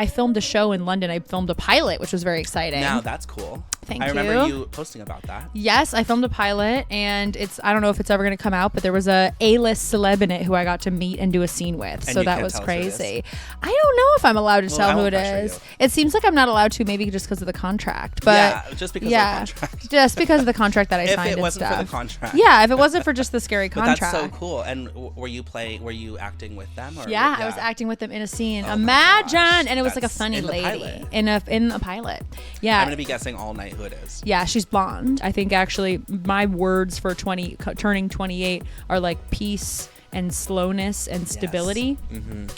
I filmed a show in London. I filmed a pilot, which was very exciting. Now that's cool. Thank I you. remember you posting about that. Yes, I filmed a pilot, and I don't know if it's ever going to come out, but there was a A-list celeb in it who I got to meet and do a scene with. And so you that can't was tell us who it crazy. I don't know if I'm allowed to tell who it is. You. It seems like I'm not allowed to, maybe just because of the contract. But yeah, just because of the contract. Just because of the contract that I signed. If it wasn't and stuff. for the contract. Yeah, if it wasn't for just the scary contract. But that's so cool. And were you acting with them? Or yeah, I was acting with them in a scene. Oh Imagine, and it was like a funny lady in a pilot. Yeah, I'm gonna be guessing all night who it is. Yeah, she's blonde. I think actually my words for turning 28 are like peace and slowness and stability,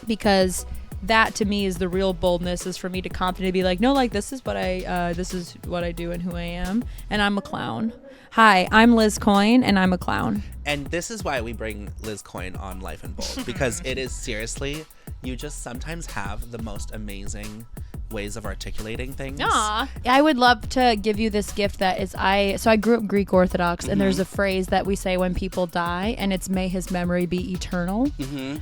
because that to me is the real boldness, is for me to confidently be like, no, like this is what I do and who I am, and I'm a clown. Hi, I'm Liz Coyne, and I'm a clown. And this is why we bring Liz Coyne on Life and Bold, because it is seriously, you just sometimes have the most amazing ways of articulating things. Aw. I would love to give you this gift that is I grew up Greek Orthodox, and there's a phrase that we say when people die, and it's may his memory be eternal.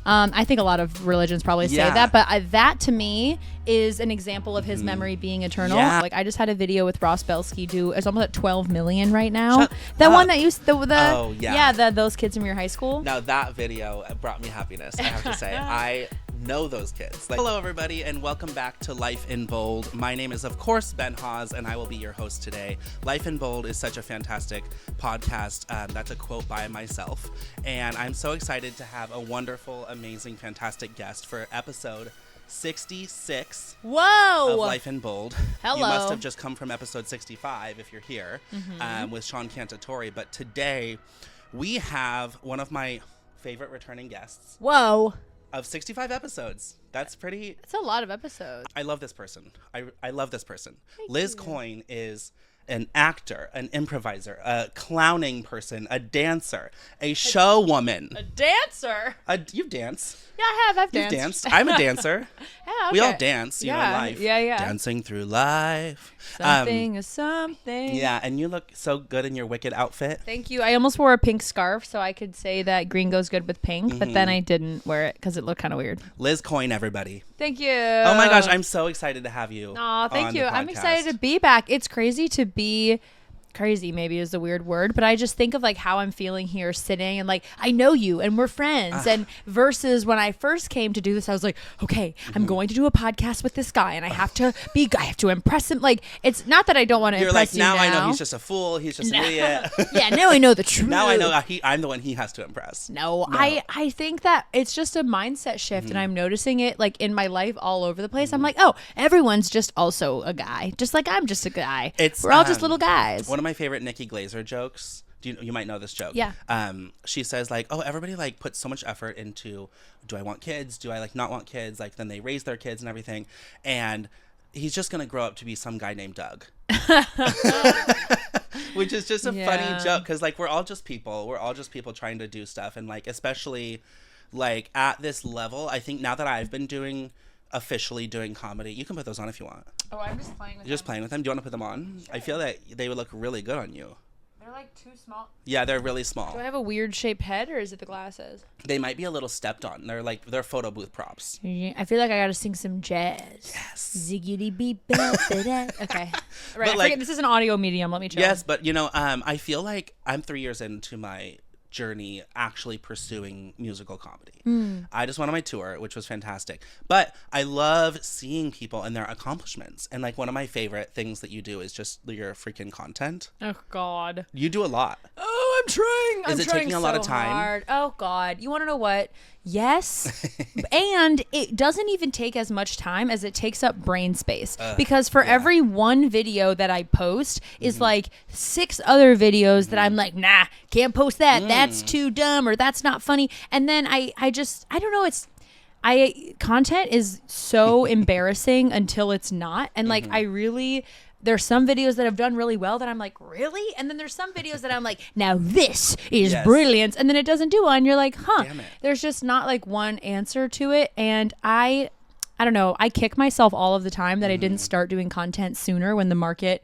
I think a lot of religions probably say that, but that to me is an example of his memory being eternal. Like I just had a video with Ross Belsky it's almost at 12 million right now. One that used those kids from your high school. Now that video brought me happiness, I have to say. I know those kids. Hello everybody, and welcome back to Life in Bold. My name is of course Ben Hawes, and I will be your host today. Life in Bold is such a fantastic podcast. That's a quote by myself, and I'm so excited to have a wonderful, amazing, fantastic guest for episode 66 Whoa! of Life in Bold. Hello. You must have just come from episode 65 if you're here with Sean Cantatori, but today we have one of my favorite returning guests. Whoa! Of 65 episodes. That's pretty... That's a lot of episodes. I love this person. I love this person. Liz Coyne is an actor, an improviser, a clowning person, a dancer, a show woman. A dancer? You dance. Yeah, I've danced. You've danced. I'm a dancer. Yeah, okay. We all dance, you know, in life. Yeah. Dancing through life. Something is something. Yeah, and you look so good in your Wicked outfit. Thank you. I almost wore a pink scarf so I could say that green goes good with pink, but then I didn't wear it because it looked kind of weird. Liz Coyne, everybody. Thank you. Oh my gosh, I'm so excited to have you. Aw, thank you. I'm excited to be back. It's crazy to be... Crazy maybe is the weird word, but I just think of like how I'm feeling here sitting, and like I know you and we're friends, and versus when I first came to do this, I was like, okay, I'm going to do a podcast with this guy, and I have to impress him. Like, it's not that I don't want to impress you. You're like, now I know he's just a fool, he's just an idiot. Yeah, now I know the truth. Now I know I'm the one he has to impress. No. I think that it's just a mindset shift, and I'm noticing it like in my life all over the place. I'm like, oh, everyone's just also a guy, just like I'm just a guy. We're all just little guys. One of my favorite Nikki Glaser jokes. You might know this joke. Yeah. She says like, oh, everybody like puts so much effort into, do I want kids? Do I like not want kids? Like then they raise their kids and everything. And he's just going to grow up to be some guy named Doug. Which is just a funny joke. Cause like, we're all just people trying to do stuff. And like, especially like at this level, I think now that I've been officially doing comedy. You can put those on if you want. Oh, I'm just playing with them. You're just playing with them? Do you want to put them on? Sure. I feel that they would look really good on you. They're like too small. Yeah, they're really small. Do I have a weird shaped head, or is it the glasses? They might be a little stepped on. They're photo booth props. I feel like I gotta sing some jazz. Yes. Ziggity beep. Okay. Right. Like, this is an audio medium. Let me chill. Yes, but you know, I feel like I'm 3 years into my journey actually pursuing musical comedy. I just went on my tour, which was fantastic, but I love seeing people and their accomplishments, and like one of my favorite things that you do is just your freaking content. Oh god, you do a lot. I'm trying. Is it taking a lot of time? Hard. Oh god, you want to know what? Yes. And it doesn't even take as much time as it takes up brain space, because for every one video that I post is like 6 other videos that I'm like, nah, can't post that. That's too dumb, or that's not funny. And then I don't know. Content is so embarrassing until it's not. And like, there's some videos that have done really well that I'm like, really? And then there's some videos that I'm like, now this is brilliant. And then it doesn't do well. And you're like, huh, there's just not like one answer to it. And I don't know. I kick myself all of the time that I didn't start doing content sooner when the market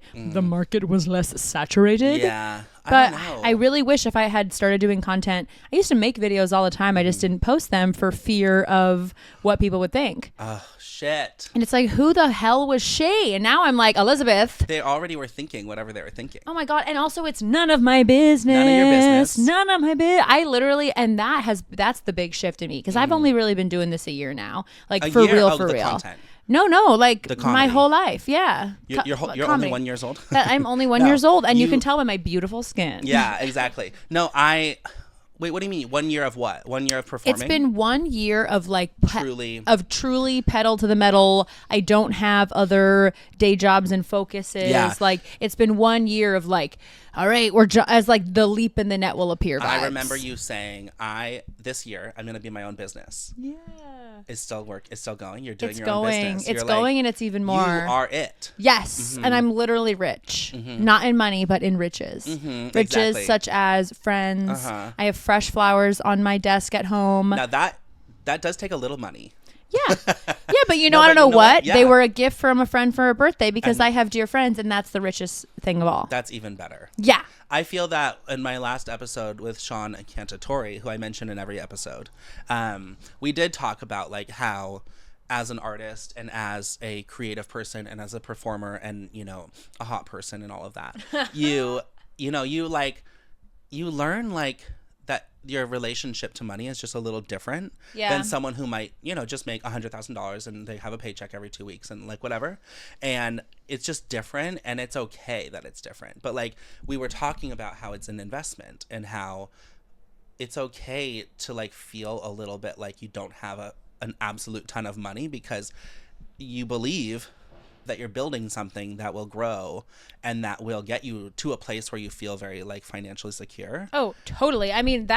was less saturated. Yeah. But don't know. I really wish if I had started doing content, I used to make videos all the time. I just didn't post them for fear of what people would think. Oh, shit. And it's like, who the hell was she? And now I'm like, Elizabeth. They already were thinking whatever they were thinking. Oh my God. And also it's none of my business. None of your business. None of my business. I literally, and that's the big shift in me. Because I've only really been doing this a year now. Like A for year? real, Oh, for the real. content. No, like The my comedy. whole life. Yeah. You're only Comedy. 1 year old? That I'm only 1 No, year old. And you you- can tell by my beautiful skin. Yeah, exactly. No, wait, what do you mean? 1 year of what? 1 year of performing? It's been 1 year of like Truly pedal to the metal. I don't have other day jobs and focuses. Yeah. Like it's been 1 year of like, all right, as like the leap in the net will appear vibes. I remember you saying, this year, I'm going to be my own business. Yeah. It's still going. You're doing It's your own going. business. It's You're going like, and it's even more. You are it. Yes. And I'm literally rich. Not in money, but in riches. Riches exactly. such as friends. I have fresh flowers on my desk at home. Now that does take a little money. Yeah. Yeah, but you know, No, I don't but know you know what. what? Yeah. They were a gift from a friend for a birthday because And- I have dear friends, and that's the richest thing of all. That's even better. Yeah. I feel that in my last episode with Sean Cantatori, who I mention in every episode, we did talk about like how as an artist and as a creative person and as a performer and, you know, a hot person and all of that, you learn like that your relationship to money is just a little different than someone who might, you know, just make $100,000 and they have a paycheck every 2 weeks and like whatever. And it's just different, and it's okay that it's different. But like we were talking about how it's an investment and how it's okay to like feel a little bit like you don't have an absolute ton of money because you believe that you're building something that will grow and that will get you to a place where you feel very like financially secure. Oh, totally. I mean,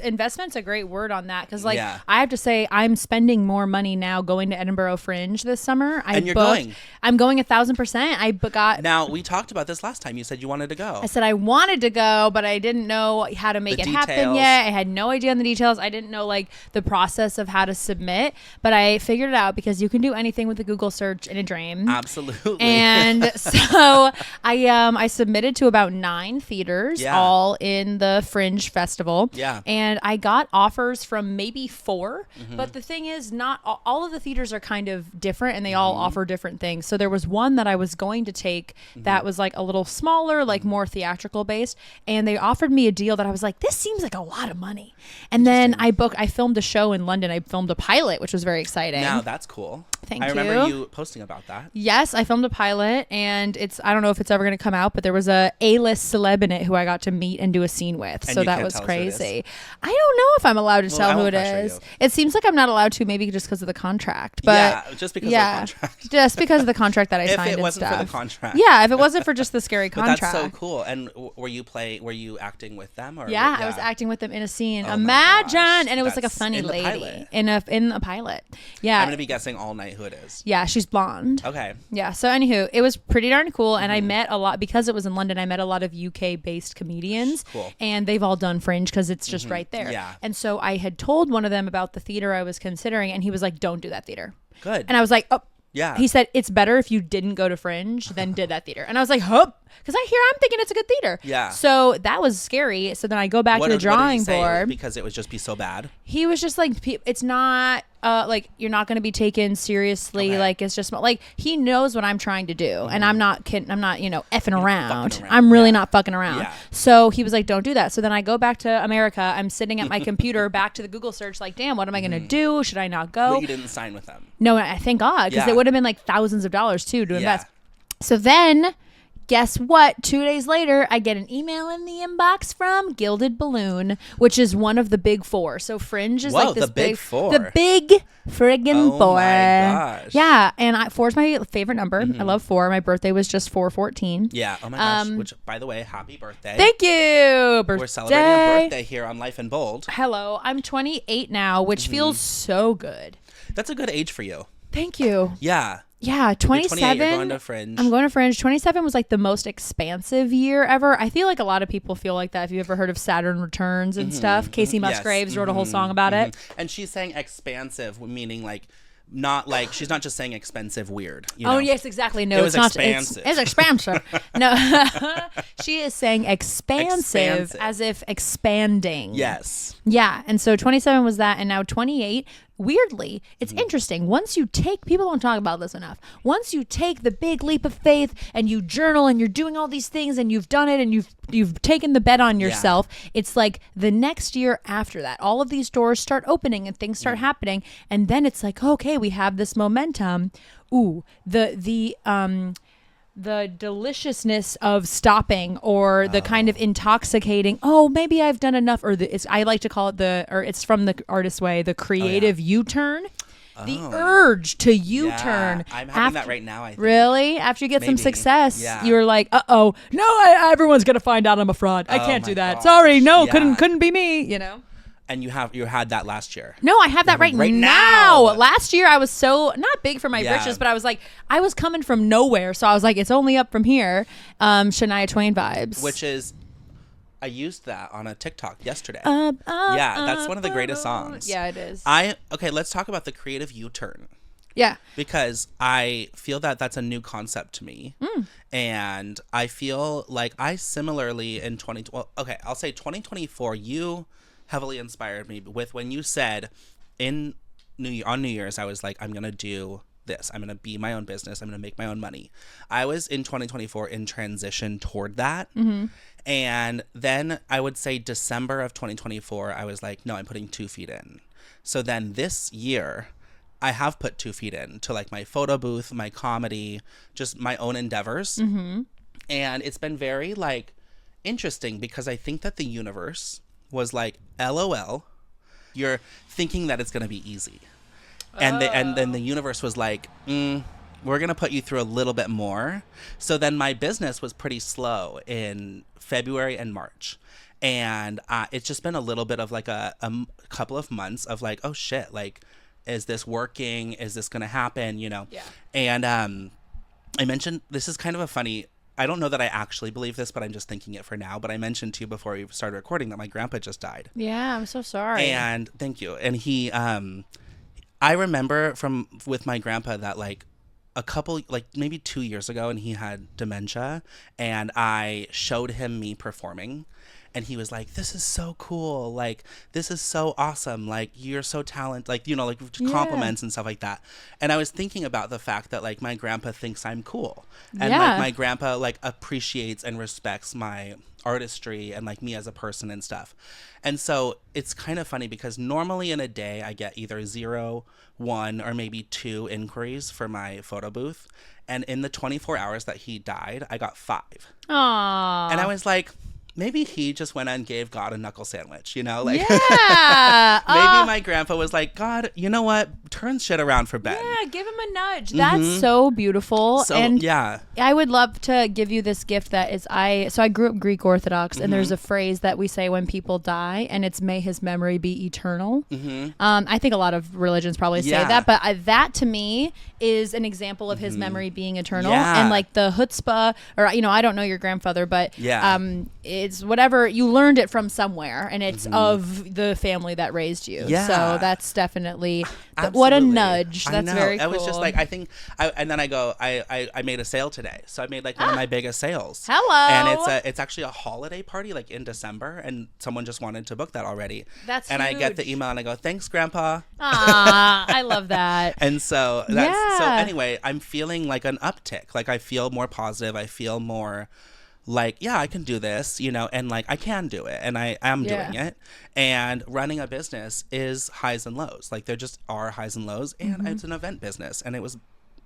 investment's a great word on that because, like, Yeah. I have to say, I'm spending more money now going to Edinburgh Fringe this summer. And you're going. I'm going 1,000%. Now, we talked about this last time. You said you wanted to go. I said I wanted to go, but I didn't know how to make The it happen details. yet. I had no idea on the details. I didn't know like the process of how to submit, but I figured it out because you can do anything with a Google search in a dream. Absolutely. And so I submitted to about 9 theaters, Yeah. all in the Fringe Festival. Yeah. And I got offers from maybe 4. But the thing is, not all of the theaters are kind of different, and they all offer different things. So there was one that I was going to take that was like a little smaller, like more theatrical based. And they offered me a deal that I was like, this seems like a lot of money. And then I filmed a show in London. I filmed a pilot, which was very exciting. Now, that's cool. Thank I remember you. you posting about that. Yes, I filmed a pilot, and I don't know if it's ever going to come out, but there was a A-list celeb in it who I got to meet and do a scene with. And So you that can't was tell us who it is? crazy. I don't know if I'm allowed to Well, I tell who won't it pressure is. you. It seems like I'm not allowed to, maybe just because of the contract. But Yeah, just because of the contract. Just because of the contract that I If signed it and wasn't stuff. for the contract. Yeah, if it wasn't for just the scary But contract. that's so cool. And were you acting with them? Or Yeah, I was acting with them in a scene. Oh my Imagine, gosh. and it was like a That's funny in the lady pilot. in the pilot. Yeah, I'm going to be guessing all night who it is. yeah, she's blonde. Okay. Yeah. So anywho, it was pretty darn cool, and I met a lot because it was in London. I met a lot of UK-based comedians, Cool. and they've all done Fringe because it's just right there. Yeah. And so I had told one of them about the theater I was considering, and he was like, "Don't do that theater." Good. And I was like, "Oh." Yeah. He said it's better if you didn't go to Fringe than did that theater. And I was like, "Huh?" Because I'm thinking it's a good theater. Yeah. So that was scary. So then I go back to the What did he drawing say? board. Because it would just be so bad. He was just like, it's not like you're not going to be taken seriously. Okay. Like it's just like he knows what I'm trying to do, and I'm not kidding. I'm not effing around. fucking around. I'm really Yeah. not fucking around. Yeah. So he was like, don't do that. So then I go back to America. I'm sitting at my computer, back to the Google search. Like, damn, what am I going to do? Should I not go? But you didn't sign with them. No, I thank God, because Yeah. it would have been like thousands of dollars too to Yeah. invest. So then, guess what? 2 days later, I get an email in the inbox from Gilded Balloon, which is one of the big 4. So Fringe is Whoa, like this the Big Four. The big friggin' Oh 4. my gosh. Yeah, and 4 is my favorite number. I love 4. My birthday was just 4/14. Yeah. Oh my gosh. Which, by the way, happy birthday. Thank you. Birthday. We're celebrating a birthday here on Life and Bold. Hello, I'm 28 now, which feels so good. That's a good age for you. Thank you. Yeah. Yeah, 27. 28, you're going to Fringe. I'm going to Fringe. 27 was like the most expansive year ever. I feel like a lot of people feel like that. If you've ever heard of Saturn Returns and stuff, Casey Yes. Musgraves wrote a whole song about it. And she's saying expansive, meaning like not like she's not just saying expensive weird. Oh yes, exactly. No, it was it's not expansive. It's expansive. No. She is saying expansive as if expanding. Yes. Yeah. And so 27 was that, and now 28. Weirdly, it's interesting. Once you take, people don't talk about this enough. Once you take the big leap of faith and you journal and you're doing all these things and you've done it and you've taken the bet on yourself, it's like the next year after that, all of these doors start opening and things start happening, and then it's like, okay, we have this momentum. Ooh, the deliciousness of stopping, or the kind of intoxicating, oh, maybe I've done enough, or I like to call it it's from the Artist's Way, the creative U-turn. The urge to U-turn. I'm having that right now, I think. Really? After you get some success, you're like, uh-oh, no, everyone's going to find out I'm a fraud. I can't do that. Gosh. Sorry, no, couldn't be me, you know? And you had that last year. No, I have that right now. Last year I was so not big for my britches, but I was like, I was coming from nowhere, so I was like, it's only up from here. Shania Twain vibes, which is, I used that on a TikTok yesterday. That's one of the greatest songs. Yeah, it is. Okay, let's talk about the creative U-turn. Yeah. Because I feel that that's a new concept to me. And I feel like I similarly in I'll say 2024, you heavily inspired me with when you said on New Year's, I was like, I'm going to do this. I'm going to be my own business. I'm going to make my own money. I was in 2024 in transition toward that. And then I would say December of 2024, I was like, no, I'm putting 2 feet in. So then this year, I have put 2 feet in to like my photo booth, my comedy, just my own endeavors. And it's been very like interesting because I think that the universe was like, LOL, you're thinking that it's going to be easy. And then the universe was like, we're going to put you through a little bit more. So then my business was pretty slow in February and March. And it's just been a little bit of like a couple of months of like, oh shit, like, is this working? Is this going to happen? You know? Yeah. And I mentioned, this is kind of a funny, I don't know that I actually believe this, but I'm just thinking it for now. But I mentioned to you before we started recording that my grandpa just died. Yeah, I'm so sorry. And thank you. And he, I remember with my grandpa that like a couple, like maybe 2 years ago, and he had dementia, and I showed him me performing. And he was like, this is so cool. Like, this is so awesome. Like, you're so talented. Like, you know, like compliments and stuff like that. And I was thinking about the fact that, like, my grandpa thinks I'm cool. And, like, my grandpa, like, appreciates and respects my artistry and, like, me as a person and stuff. And so it's kind of funny because normally in a day I get either 0, 1, or maybe 2 inquiries for my photo booth. And in the 24 hours that he died, I got 5. Aww. And I was like, maybe he just went and gave God a knuckle sandwich, you know? Like, yeah. Maybe my grandpa was like, God, you know what? Turn shit around for Ben. Yeah, give him a nudge. That's so beautiful. So, and yeah. I would love to give you this gift that is, so I grew up Greek Orthodox, and there's a phrase that we say when people die, and it's, may his memory be eternal. I think a lot of religions probably say that, but that to me is an example of his memory being eternal. And like the chutzpah, or, you know, I don't know your grandfather, but it's whatever, you learned it from somewhere, and it's of the family that raised you. So that's definitely what a nudge. That's very cool. I was just like, I think and then I made a sale today, so I made like one of my biggest sales. Hello. And it's actually a holiday party like in December, and someone just wanted to book that already. That's and huge. I get the email and I go, thanks grandpa. I love that. And so that's so anyway, I'm feeling like an uptick. Like I feel more positive. I feel more like, yeah, I can do this, you know, and like I can do it, and I am doing it. And running a business is highs and lows. Like there just are highs and lows, and it's an event business, and it was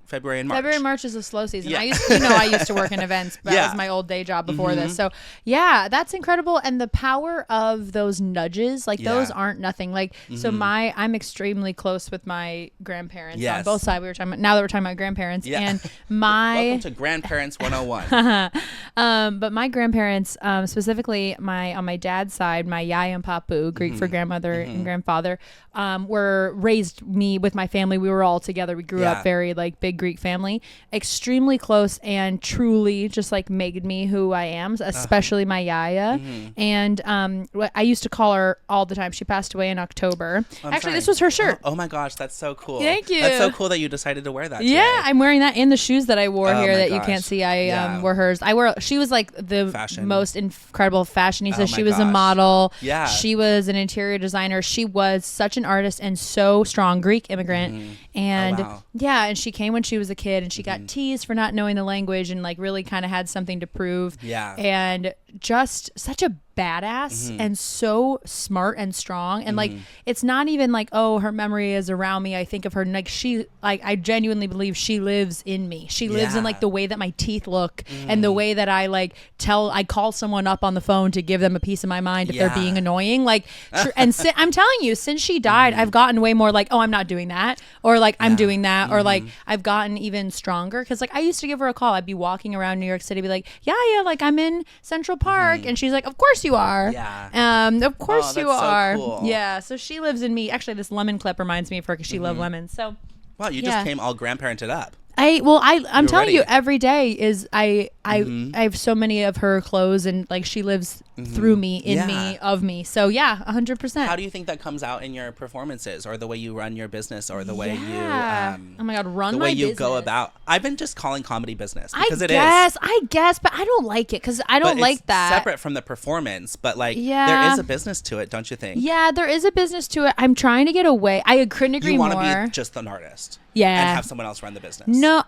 February and March. February and March is a slow season. Yeah. I used to work in events. That was my old day job before this. So yeah, that's incredible. And the power of those nudges, like those aren't nothing. Like, so I'm extremely close with my grandparents on both sides. Now that we're talking about grandparents, and welcome to Grandparents 101. But my grandparents, specifically on my dad's side, my yaya and papu, Greek for grandmother and grandfather, were raised me with my family. We were all together. We grew up very like big big Greek family, extremely close, and truly just like made me who I am, especially my Yaya. And I used to call her all the time. She passed away in October. Actually, this was her shirt. Oh my gosh, that's so cool. Thank you. That's so cool that you decided to wear that today. Yeah, I'm wearing that, and the shoes that I wore here that you can't see. I wore hers. She was like the most incredible fashionista. She was a model. Yeah. She was an interior designer. She was such an artist and so strong, Greek immigrant. And yeah, and she came when she was a kid, and she got teased for not knowing the language, and like really kind of had something to prove. Yeah. And just such a badass and so smart and strong, and like it's not even like, oh, her memory is around me. I think of her like I genuinely believe she lives in me. She lives in like the way that my teeth look and the way that I call someone up on the phone to give them a piece of my mind if they're being annoying, like and I'm telling you, since she died, I've gotten way more like, oh, I'm not doing that, or like I'm doing that, or like I've gotten even stronger, because like I used to give her a call. I'd be walking around New York City, be like, yeah, like I'm in Central Park, and she's like, of course you are. Yeah. Of course you are. So cool. Yeah. So she lives in me. Actually, this lemon clip reminds me of her because she loved lemons. So. Wow, you just came all grandparented up. I'm telling you, every day is I have so many of her clothes, and like she lives through me, in me, of me. So yeah, 100%. How do you think that comes out in your performances, or the way you run your business, or the way you oh my God, run the my way you business. go about? I've been just calling comedy business because I guess, but I don't like it because I don't like that. Separate from the performance, but like there is a business to it, don't you think? Yeah, there is a business to it. I'm trying to get away. I couldn't agree more. You want to be just an artist. Yeah. And have someone else run the business. No,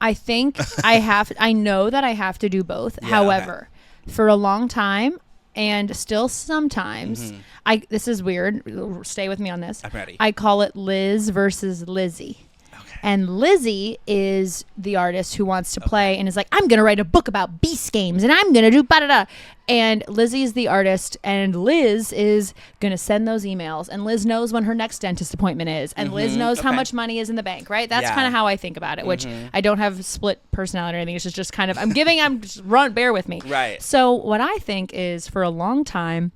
I think I know that I have to do both. Yeah, however, for a long time, and still sometimes, this is weird. Stay with me on this. I'm ready. I call it Liz versus Lizzie. And Lizzie is the artist who wants to play and is like, I'm going to write a book about beast games and I'm going to do ba-da-da. And Lizzie's the artist, and Liz is going to send those emails. And Liz knows when her next dentist appointment is. And Liz knows how much money is in the bank, right? That's kind of how I think about it, which I don't have split personality or anything. It's just kind of, bear with me. Right. So what I think is, for a long time,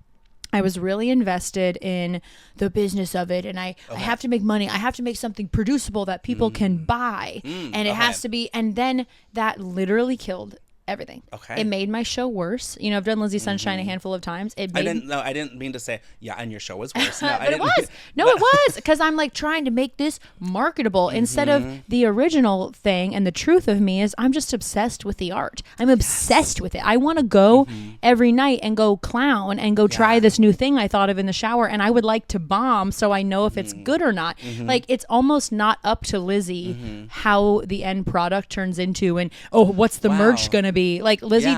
I was really invested in the business of it, and I have to make money. I have to make something producible that people can buy, and it has to be. And then that literally killed everything. Okay. It made my show worse. You know, I've done Lizzie Sunshine a handful of times. I didn't mean to say, and your show was worse. No, but it was. No, it was. Because I'm like trying to make this marketable instead of the original thing. And the truth of me is I'm just obsessed with the art. I'm obsessed with it. I want to go every night and go clown and go try this new thing I thought of in the shower. And I would like to bomb so I know if it's good or not. Like, it's almost not up to Lizzie how the end product turns into, and, what's the merch going to be? Like, Lizzie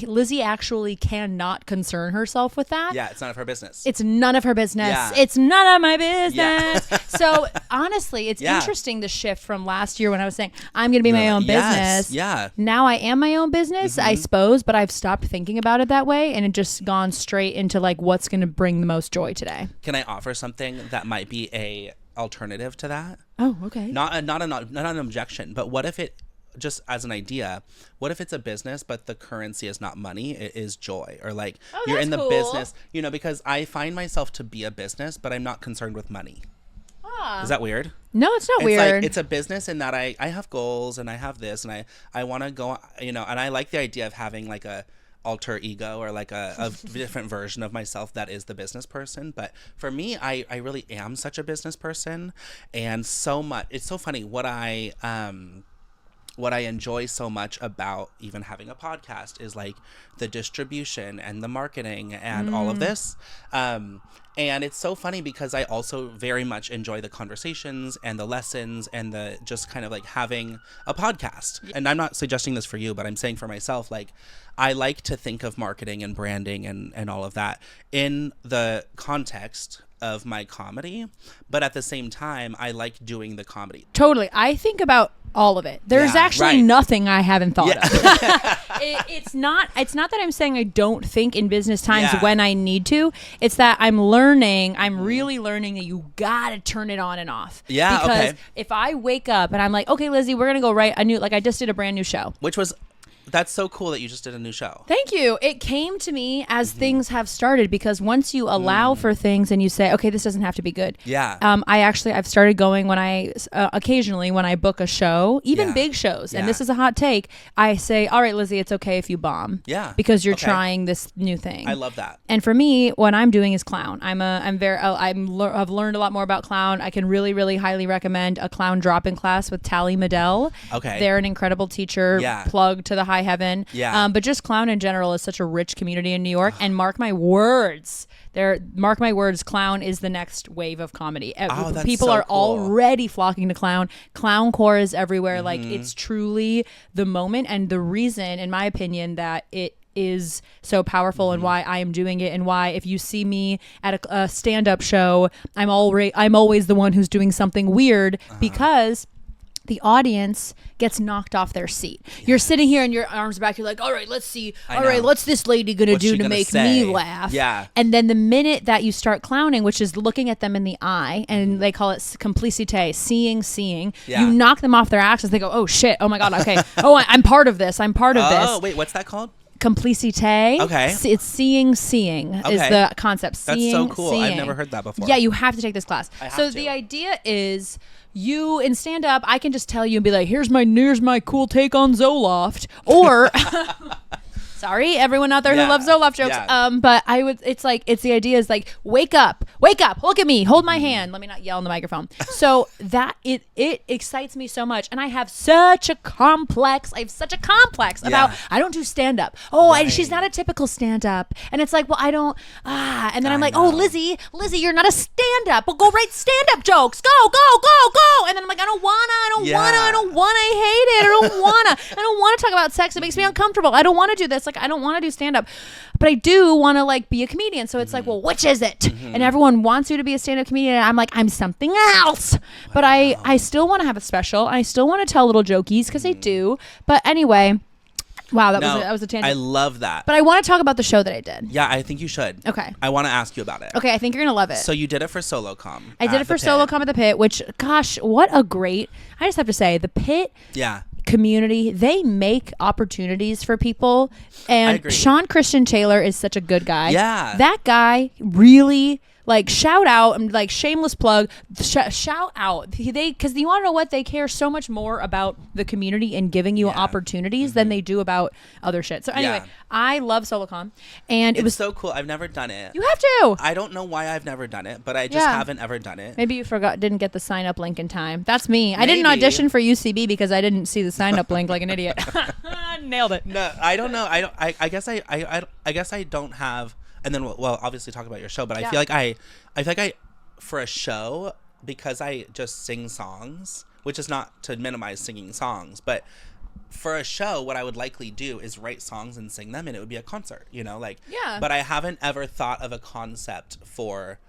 Lizzie actually cannot concern herself with that. Yeah, it's none of her business. It's none of her business. Yeah. It's none of my business. Yeah. So honestly, it's interesting, the shift from last year when I was saying I'm going to be my own business. Yeah. Now I am my own business, I suppose, but I've stopped thinking about it that way, and it just gone straight into like what's going to bring the most joy today. Can I offer something that might be a alternative to that? Oh, okay. Not an objection, but what if it, just as an idea, what if it's a business but the currency is not money, it is joy? Or like you're in the business, because I find myself to be a business, but I'm not concerned with money. Is that weird? No, it's not weird. Like, it's a business in that I have goals, and I have this, and I want to go, and I like the idea of having like a alter ego, or like a different version of myself that is the business person. But for me, I really am such a business person, and so much, it's so funny what I enjoy so much about even having a podcast is like the distribution and the marketing and all of this. And it's so funny because I also very much enjoy the conversations and the lessons and the just kind of like having a podcast. And I'm not suggesting this for you, but I'm saying for myself, like I like to think of marketing and branding and all of that in the context of my comedy, but at the same time, I like doing the comedy. Totally. I think about all of it. There's actually nothing I haven't thought of. It's not that I'm saying I don't think in business times when I need to. It's that I'm really learning that you gotta turn it on and off. Yeah, because if I wake up and I'm like, okay, Lizzie, we're gonna go write a new, like I just did a brand new show. Which was That's so cool that you just did a new show. Thank you. It came to me as things have started, because once you allow for things and you say, okay, this doesn't have to be good. Yeah. I've started going when I occasionally when I book a show, even big shows, and this is a hot take, I say, all right, Lizzie, it's okay if you bomb. Yeah. Because you're trying this new thing. I love that. And for me, what I'm doing is clown. I've learned a lot more about clown. I can really, really highly recommend a clown drop-in class with Tally Medell. Okay. They're an incredible teacher. Yeah. Plug to the high heaven. Yeah. But just clown in general is such a rich community in New York. And mark my words, clown is the next wave of comedy. That's People so are cool. already flocking to clown. Clown core is everywhere. Like, it's truly the moment and the reason, in my opinion, that it is so powerful and why I am doing it, and why if you see me at a stand-up show, I'm always the one who's doing something weird, because the audience gets knocked off their seat. Yes. You're sitting here and your arms back. You're like, all right, let's see. All right, what's this lady going to do to make me laugh? Yeah. And then the minute that you start clowning, which is looking at them in the eye, and they call it complicité, seeing, you knock them off their axis. They go, oh, shit. Oh, my God. Okay. I'm part of this. I'm part of this. Oh, wait, what's that called? Complicité. Okay. It's seeing is the concept. That's so cool. I've never heard that before. Yeah, you have to take this class. The idea is, you in stand up, I can just tell you and be like, here's my cool take on Zoloft, or sorry, everyone out there who loves Zoloft jokes. Yeah. But it's the idea is like, wake up, look at me, hold my hand. Let me not yell in the microphone. So that it excites me so much. And I have such a complex about, I don't do stand up. She's not a typical stand up. And it's like, well, I don't, and then I'm like, Lizzie, you're not a stand up. Well, go write stand up jokes. Go. And then I'm like, I don't wanna, I hate it. I don't wanna talk about sex. It makes me uncomfortable. I don't wanna do this. Like, I don't want to do stand-up, but I do want to like be a comedian. So it's like, well, which is it? And everyone wants you to be a stand-up comedian, and I'm like, I'm something else. But I still want to have a special. I still want to tell little jokies, because I do. But anyway, wow, that was a tangent. I love that. But I want to talk about the show that I did. Yeah, I think you should. Okay. I want to ask you about it. Okay, I think you're going to love it. So you did it for SoloCom. I did it for SoloCom at the Pit, which, gosh, what a great, I just have to say, the Pit community, they make opportunities for people. And Sean Christian Taylor is such a good guy. Yeah. That guy really, like, shout out, and like, shameless plug, shout out. Because you want to know what? They care so much more about the community and giving you opportunities than they do about other shit. So anyway, I love SoloCom, and it was so cool. I've never done it. You have to. I don't know why I've never done it, but I just haven't ever done it. Maybe you didn't get the sign up link in time. That's me. I didn't audition for UCB because I didn't see the sign up link like an idiot. Nailed it. No, I don't know. I guess I don't have. And then we'll obviously talk about your show, but I feel like I for a show, because I just sing songs, which is not to minimize singing songs, but for a show, what I would likely do is write songs and sing them, and it would be a concert, But I haven't ever thought of a concept for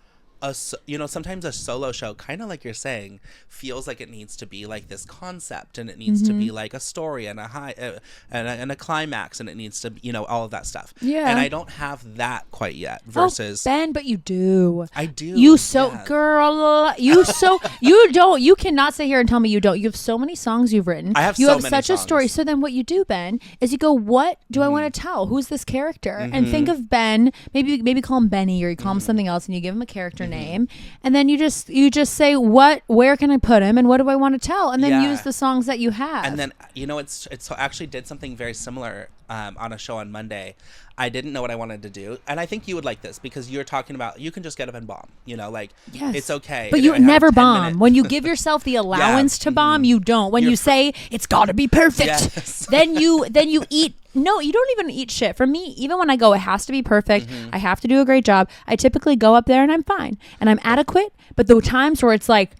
sometimes a solo show, kind of like you're saying, feels like it needs to be like this concept, and it needs to be like a story and a high and a climax, and it needs to, all of that stuff. Yeah. And I don't have that quite yet. Versus Ben, but you do. I do. Girl, you don't. You cannot sit here and tell me you don't. You have so many songs you've written. I have. You so have many such songs. a story. So then, what you do, Ben, is you go, what do I want to tell? Who's this character? And think of Ben. Maybe call him Benny, or you call him something else, and you give him a character name, and then you just say, where can I put him, and what do I want to tell, and then use the songs that you have. And then it's actually did something very similar on a show on Monday. I didn't know what I wanted to do, and I think you would like this, because you're talking about, you can just get up and bomb, it's okay. But you never bomb. When you give yourself the allowance to bomb, you don't. When you say it's got to be perfect, then you eat. No, you don't even eat shit. For me, even when I go, it has to be perfect. I have to do a great job. I typically go up there and I'm fine and I'm adequate. But the times where it's like,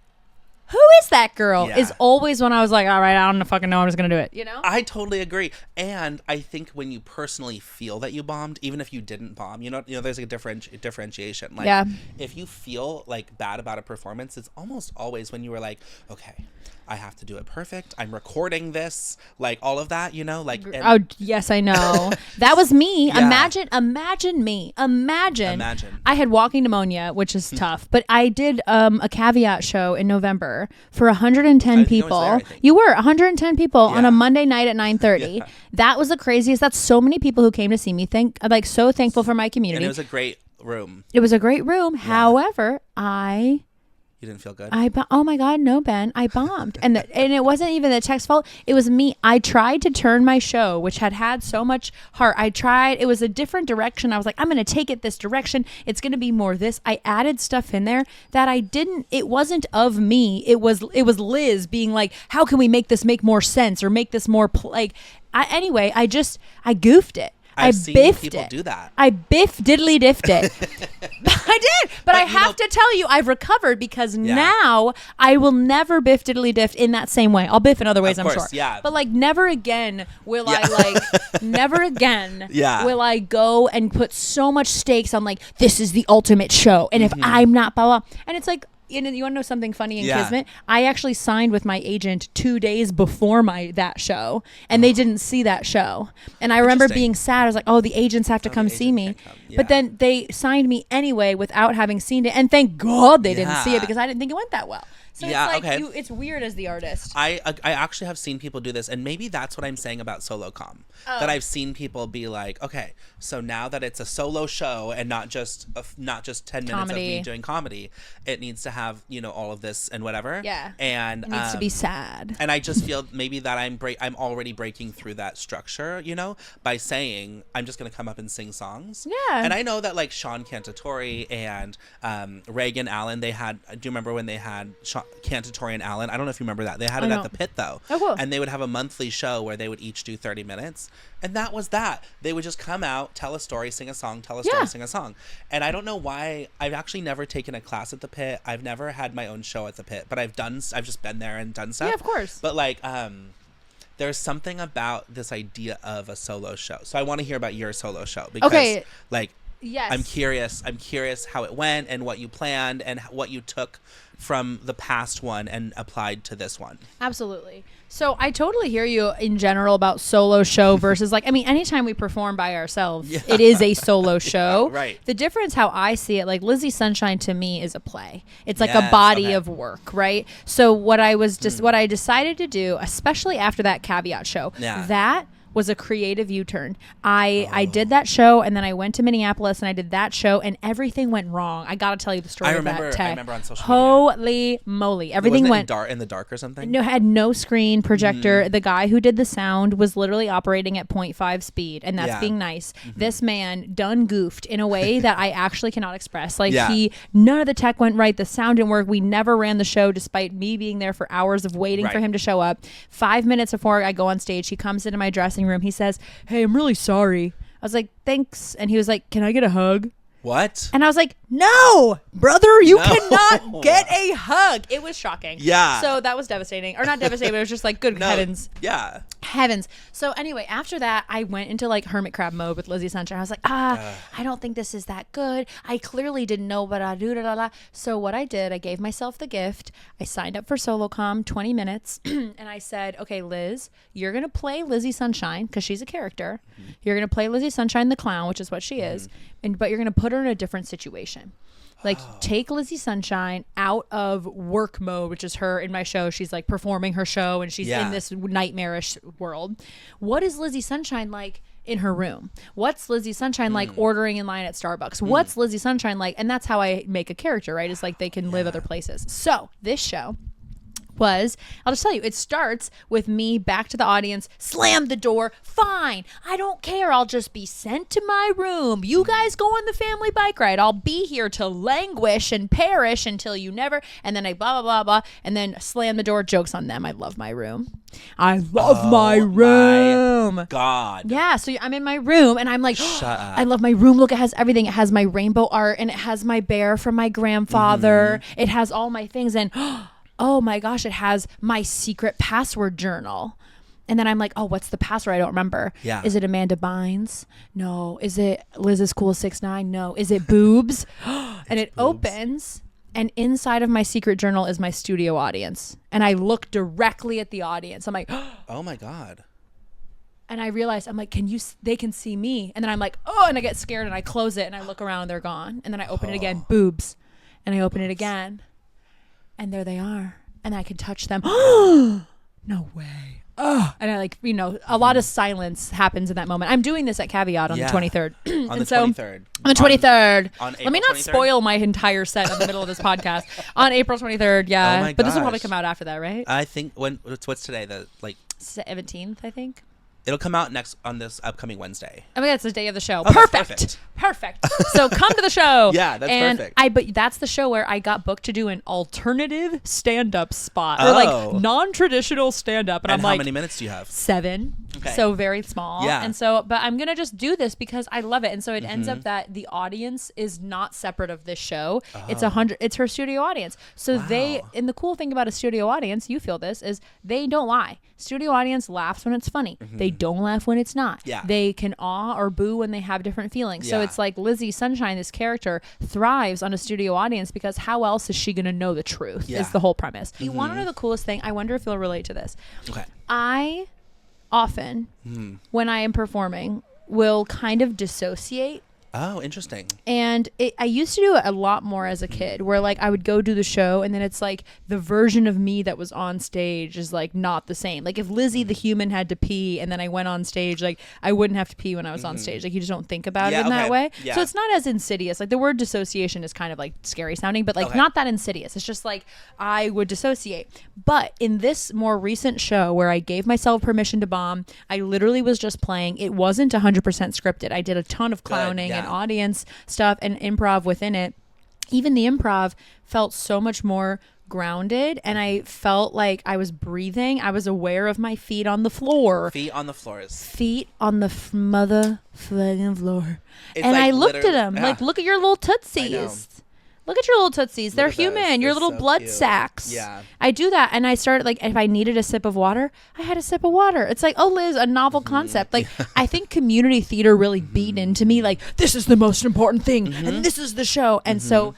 who is that girl? Is always when I was like, all right, I don't fucking know, I'm just gonna do it. I totally agree. And I think when you personally feel that you bombed, even if you didn't bomb, there's a differentiation. Like, if you feel like bad about a performance, it's almost always when you were like, okay, I have to do it perfect. I'm recording this, like all of that, you know, like. Oh yes, I know. That was me. Yeah. Imagine me. Imagine. I had walking pneumonia, which is tough, but I did a caveat show in November for 110 people. You were 110 people on a Monday night at 9:30. Yeah. That was the craziest. That's so many people who came to see me. So thankful for my community. And it was a great room. It was a great room. Yeah. However, You didn't feel good? Oh my God, no, Ben. I bombed. And it wasn't even the tech's fault. It was me. I tried to turn my show, which had so much heart. It was a different direction. I was like, I'm going to take it this direction. It's going to be more this. I added stuff in there that it wasn't of me. It was Liz being like, how can we make this make more sense or make this more I goofed it. I've seen people do that. I diddly diffed it. I did. But I have to tell you, I've recovered because now I will never biff diddly diff in that same way. I'll biff in other ways, I'm sure. Yeah. But never again will never again will I go and put so much stakes on this is the ultimate show. And if I'm not blah, blah. And it's like, you want to know something funny in Kismet? I actually signed with my agent 2 days before that show, and they didn't see that show. And I remember being sad. I was like, "Oh, the agents have to come see me." Yeah. But then they signed me anyway without having seen it, and thank God they didn't see it because I didn't think it went that well. So it's weird as the artist. I actually have seen people do this, and maybe that's what I'm saying about solo com. That I've seen people be like, okay, so now that it's a solo show and not just 10 minutes of me doing comedy, it needs to have all of this and whatever. Yeah, and it needs to be sad. And I just feel maybe that I'm already breaking through that structure, by saying I'm just gonna come up and sing songs. Yeah, and I know that Sean Cantatori and Reagan Allen, do you remember when they had Cantatori and Allen? I don't know if you remember that. They had it at the Pit though. Oh, cool. And they would have a monthly show where they would each do 30 minutes. And that was that. They would just come out, tell a story, sing a song, tell a story, sing a song. And I don't know why. I've actually never taken a class at the Pit. I've never had my own show at the Pit, but I've just been there and done stuff. Yeah, of course. But there's something about this idea of a solo show. So I want to hear about your solo show because yes. I'm curious how it went and what you planned and what you took from the past one and applied to this one. Absolutely. So I totally hear you in general about solo show versus anytime we perform by ourselves, it is a solo show. Yeah, right. The difference how I see it, Lizzie Sunshine to me is a play. It's like a body of work, right? So what I decided to do, especially after that caveat show, that was a creative U-turn. I did that show, and then I went to Minneapolis, and I did that show, and everything went wrong. I got to tell you the story of that tech. I remember on social media. Holy moly. Everything went... in the dark or something? No, had no screen projector. The guy who did the sound was literally operating at 0.5 speed, and that's being nice. This man done goofed in a way that I actually cannot express. None of the tech went right. The sound didn't work. We never ran the show despite me being there for hours of waiting for him to show up. 5 minutes before I go on stage, he comes into my dressing room. He says, "Hey, I'm really sorry." I was like, "Thanks." And he was like, "Can I get a hug?" What? And I was like, "No, brother, you cannot get a hug." It was shocking. Yeah. So that was devastating. Or not devastating, but it was just good heavens. Yeah. Heavens. So anyway, after that, I went into hermit crab mode with Lizzie Sunshine. I was like, I don't think this is that good. I clearly didn't know what I do. So what I did, I gave myself the gift. I signed up for SoloCom 20 minutes. And I said, okay, Liz, you're going to play Lizzie Sunshine because she's a character. Mm-hmm. You're going to play Lizzie Sunshine the clown, which is what she is. But you're going to put her in a different situation. Take Lizzie Sunshine out of work mode, which is her in my show. She's performing her show and she's in this nightmarish world. What is Lizzie Sunshine like in her room? What's Lizzie Sunshine like ordering in line at Starbucks? What's Lizzie Sunshine like? And that's how I make a character, right? It's they can live other places. So this show was, I'll just tell you, it starts with me back to the audience, slam the door, fine, I don't care, I'll just be sent to my room, you guys go on the family bike ride, I'll be here to languish and perish until you never, and then I blah blah blah blah, and then slam the door, joke's on them, I love my room. I love my room. My God. Yeah, so I'm in my room and I'm shut up. I love my room. Look, it has everything. It has my rainbow art and it has my bear from my grandfather. It has all my things and oh my gosh, it has my secret password journal. And then I'm like, oh, what's the password? I don't remember. Yeah. Is it Amanda Bynes? No. Is it Liz is Cool 6'9"? No. Is it boobs? And it opens And inside of my secret journal is my studio audience. And I look directly at the audience. I'm like, oh my God. And I realized, I'm like, they can see me. And then I'm like, oh, and I get scared and I close it and I look around and they're gone. And then I open it again, boobs. And I open it again. And there they are. And I can touch them. No way. Oh, and I like, a lot of silence happens in that moment. I'm doing this at Caveat on the 23rd. On the 23rd. On the 23rd. On April Let me not 23rd? spoil my entire set in the middle of this podcast. On April 23rd, yeah. Oh my But this will gosh. probably come out after that, right? I think what's today? 17th, I think. It'll come out on this upcoming Wednesday. Oh my God, it's the day of the show. Oh, Perfect. So come to the show. Yeah, that's perfect. But that's the show where I got booked to do an alternative stand-up spot or Oh. like non-traditional stand-up. And I'm how like, many minutes do you have? 7. Okay. So very small. Yeah. And so, but I'm going to just do this because I love it. And so it ends up that the audience is not separate of this show. It's her studio audience. So and the cool thing about a studio audience, you feel this, is they don't lie. Studio audience laughs when it's funny. They don't laugh when it's not. Yeah. They can awe or boo when they have different feelings. So Yeah. it's like Lizzie Sunshine, this character, thrives on a studio audience because how else is she going to know the truth Yeah. is the whole premise. You want to know the coolest thing? I wonder if you'll relate to this. Okay. I often, when I am performing, will kind of dissociate. Oh, interesting. And I used to do it a lot more as a kid where like I would go do the show and then it's like the version of me that was on stage is like not the same. Like if Lizzie the human had to pee and then I went on stage, like I wouldn't have to pee when I was on stage. Like you just don't think about it in that way. Yeah. So it's not as insidious. Like the word dissociation is kind of like scary sounding, but like not that insidious. It's just like I would dissociate. But in this more recent show where I gave myself permission to bomb, I literally was just playing. It wasn't 100% scripted. I did a ton of clowning and audience stuff and improv within it. Even the improv felt so much more grounded and I felt like I was breathing. I was aware of my feet on the floor. Feet on the floors. Feet on the mother fucking floor. It's and like I looked at them like, look at your little tootsies. Look at your little tootsies. They're human. Your They're little so blood cute. sacs. Yeah. I do that. And I started like, if I needed a sip of water, I had a sip of water. It's like, oh, Liz, a novel concept. Like, I think community theater really beat into me. Like, this is the most important thing. And this is the show. And so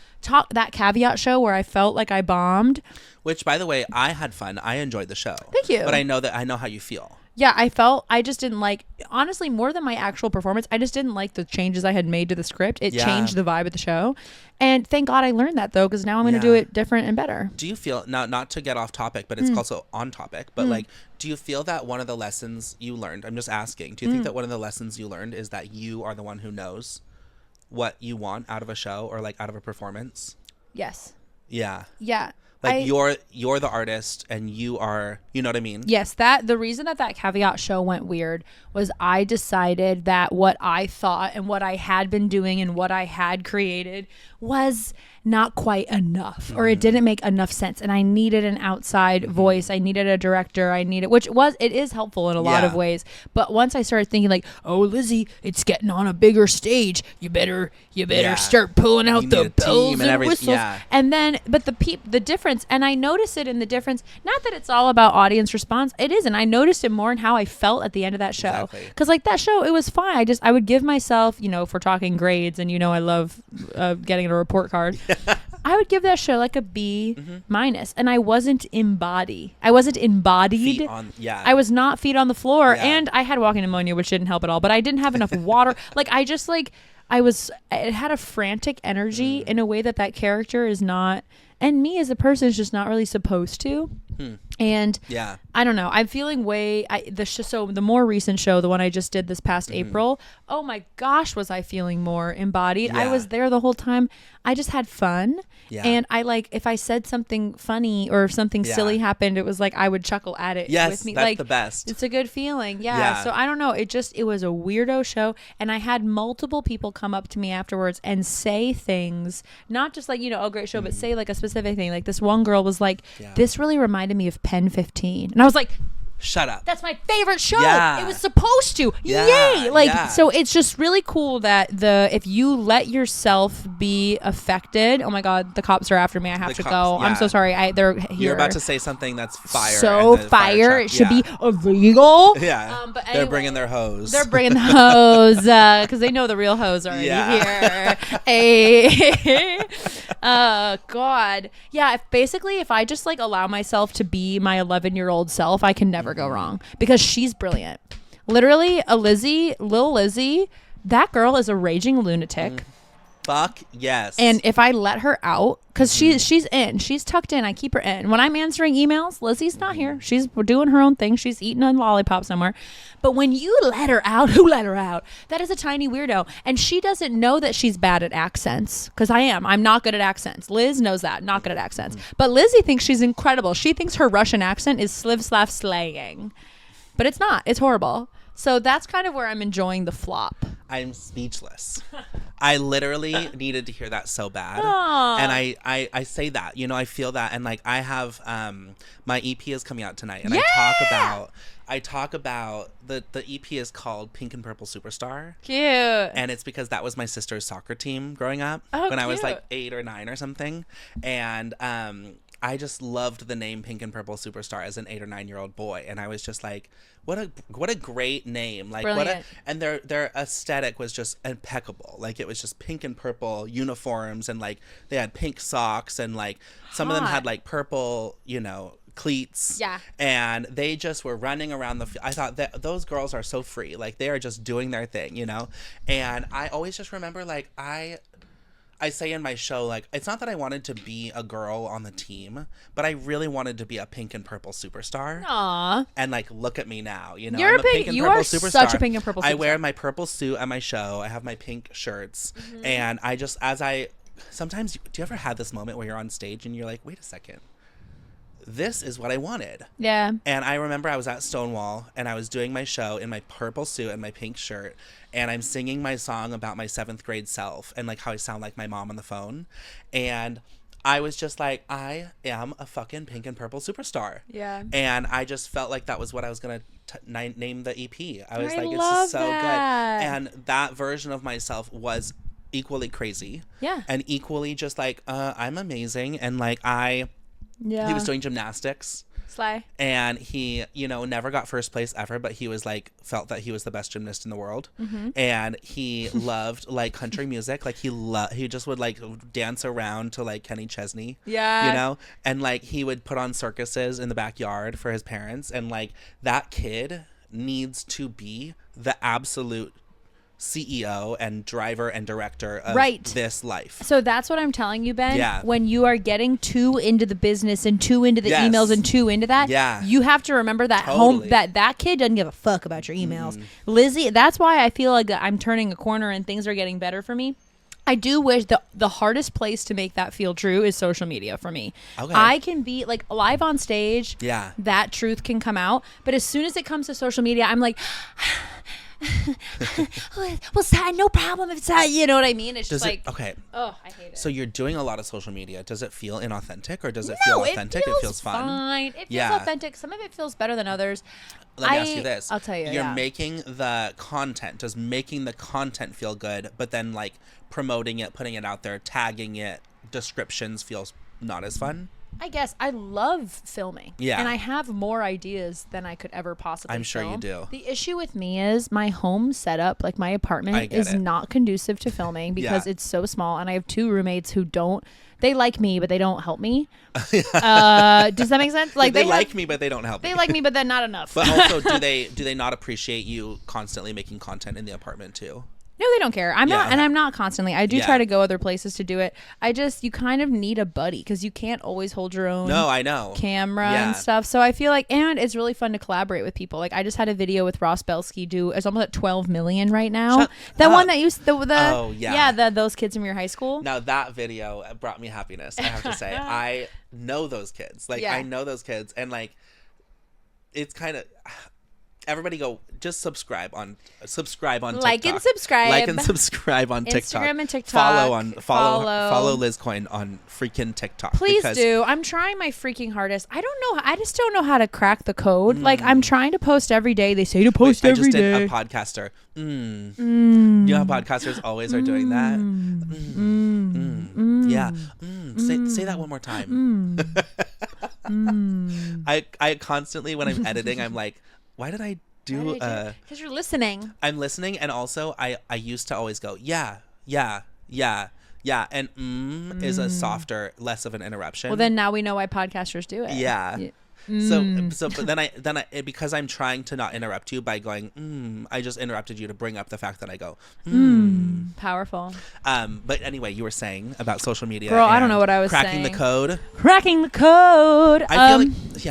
that Caveat show where I felt like I bombed. Which, by the way, I had fun. I enjoyed the show. Thank you. But I know how you feel. Yeah, I just didn't like, honestly, more than my actual performance, I just didn't like the changes I had made to the script. It changed the vibe of the show. And thank God I learned that, though, because now I'm going to do it different and better. Do you feel, not to get off topic, but it's also on topic, but like, do you feel that one of the lessons you learned, I'm just asking, do you think that one of the lessons you learned is that you are the one who knows what you want out of a show or like out of a performance? Yes. Yeah. Yeah. Like you're the artist and you are, you know what I mean? Yes, the reason that Caveat show went weird was I decided that what I thought and what I had been doing and what I had created was not quite enough or it didn't make enough sense and I needed an outside voice. I needed a director. It is helpful in a lot of ways. But once I started thinking like, oh, Lizzie, it's getting on a bigger stage. You better start pulling out the bells and whistles. Yeah. And then, but the difference, and I notice it in the difference, not that it's all about audience response. It isn't. I noticed it more in how I felt at the end of that show. Because like that show, it was fine. I would give myself, if we're talking grades and I love getting a report card. I would give that show like a B minus, and I wasn't embodied. I wasn't embodied. I was not feet on the floor, and I had walking pneumonia, which didn't help at all. But I didn't have enough water. Like it had a frantic energy in a way that character is not, and me as a person is just not really supposed to. And I don't know. I'm feeling so the more recent show, the one I just did this past April, oh my gosh, was I feeling more embodied. I was there the whole time. I just had fun. And if I said something funny or if something silly happened, it was like I would chuckle at it with me. That's like the best. It's a good feeling. So I don't know. It was a weirdo show, and I had multiple people come up to me afterwards and say things, not just like, oh, great show, but say like a specific thing. Like this one girl was like, this really reminded me of Pen 15. And I was like, Shut up. That's my favorite show. Yeah. It was supposed to. Yeah, Yay. Like, yeah. so it's just really cool that if you let yourself be affected. Oh my God, the cops are after me. I have to go. Yeah. I'm so sorry. They're here. You're about to say something that's fire. So fire. It should be illegal. Yeah. But they're bringing their hose. They're bringing the hose because they know the real hose already here. Hey. God. Yeah. If I just like allow myself to be my 11-year-old self, I can never go wrong because she's brilliant. Literally, Lil Lizzie, that girl is a raging lunatic. Fuck yes. And if I let her out, because she's tucked in, I keep her in. When I'm answering emails, Lizzie's not here. She's doing her own thing. She's eating a lollipop somewhere. But when you let her out, who let her out? That is a tiny weirdo. And she doesn't know that she's bad at accents, because I am. I'm not good at accents. Liz knows that. Not good at accents. But Lizzie thinks she's incredible. She thinks her Russian accent is sliv-slav slaying. But it's not. It's horrible. So that's kind of where I'm enjoying the flop. I'm speechless. I literally needed to hear that so bad. Aww. And I say that, I feel that. And like I have my EP is coming out tonight, and I talk about the EP is called Pink and Purple Superstar. Cute. And it's because that was my sister's soccer team growing up when I was like 8 or 9 or something. And I just loved the name Pink and Purple Superstar as an 8 or 9-year-old boy, and I was just like, what a great name. Like brilliant. And their aesthetic was just impeccable. Like it was just pink and purple uniforms, and like they had pink socks, and like some of them had like purple, cleats. Yeah. And they just were running around I thought that those girls are so free. Like they are just doing their thing, And I always just remember like I say in my show, like, it's not that I wanted to be a girl on the team, but I really wanted to be a pink and purple superstar. Aww. And like, look at me now, You're I'm a pink and you purple are superstar. such a pink and purple superstar. I wear my purple suit at my show. I have my pink shirts. And I just, sometimes, do you ever have this moment where you're on stage and you're like, wait a second, this is what I wanted. Yeah. And I remember I was at Stonewall and I was doing my show in my purple suit and my pink shirt, and I'm singing my song about my 7th grade self and like how I sound like my mom on the phone. And I was just like, I am a fucking pink and purple superstar. Yeah. And I just felt like that was what I was going to name the EP. I was like, it's love just so that. good. And that version of myself was equally crazy. Yeah. And equally just like, I'm amazing. And like he was doing gymnastics. Slay. And he, never got first place ever, but he was like, felt that he was the best gymnast in the world. And he loved like country music. Like he just would like dance around to like Kenny Chesney. Yeah. And like he would put on circuses in the backyard for his parents. And like that kid needs to be the absolute CEO and driver and director of this life. So that's what I'm telling you, Ben. Yeah. When you are getting too into the business and too into the emails and too into that, you have to remember that that kid doesn't give a fuck about your emails. Lizzie, that's why I feel like I'm turning a corner and things are getting better for me. I do wish the hardest place to make that feel true is social media for me. Okay. I can be like live on stage. Yeah. That truth can come out. But as soon as it comes to social media, I'm like, well, no problem if it's not, you know what I mean? It's just like, okay. Oh, I hate it. So you're doing a lot of social media. Does it feel inauthentic or does it feel authentic? It feels fun. It feels authentic. Some of it feels better than others. Let me ask you this. I'll tell you. You're making the content. Does making the content feel good, but then like promoting it, putting it out there, tagging it, descriptions feels not as fun? I guess I love filming. Yeah. And I have more ideas than I could ever possibly I'm sure film. you do. The issue with me is my home setup, like my apartment, is not conducive to filming because it's so small. And I have 2 roommates who they like me, but they don't help me. Does that make sense? Like they like me, but they don't help me. They like me, but then not enough. But also, do they not appreciate you constantly making content in the apartment too? No, they don't care. I'm not, and I'm not constantly. I do try to go other places to do it. You kind of need a buddy because you can't always hold your own. No, I know. Camera and stuff. So I feel like, and it's really fun to collaborate with people. Like I just had a video with Ross Belsky it's almost at 12 million right now. One that used those kids from your high school. Now that video brought me happiness. I have to say, I know those kids. Like I know those kids, and like it's kind of. everybody go just subscribe on TikTok. Like and subscribe. Like and subscribe on TikTok. Instagram and TikTok. Follow Liz Coyne on freaking TikTok. Please do. I'm trying my freaking hardest. I just don't know how to crack the code. Like, I'm trying to post every day. They say to post every day. I just did a podcaster. You know how podcasters always are doing that? Yeah. Say that one more time. I constantly, when I'm editing, I'm like, why did I do because you're listening. I'm listening, and also I used to always go yeah, and is a softer, less of an interruption. Well, then now we know why podcasters do it. Yeah. So but then I because I'm trying to not interrupt you by going I just interrupted you to bring up the fact that I go powerful. But anyway, you were saying about social media. Girl, I don't know what I was cracking saying. Cracking the code. I feel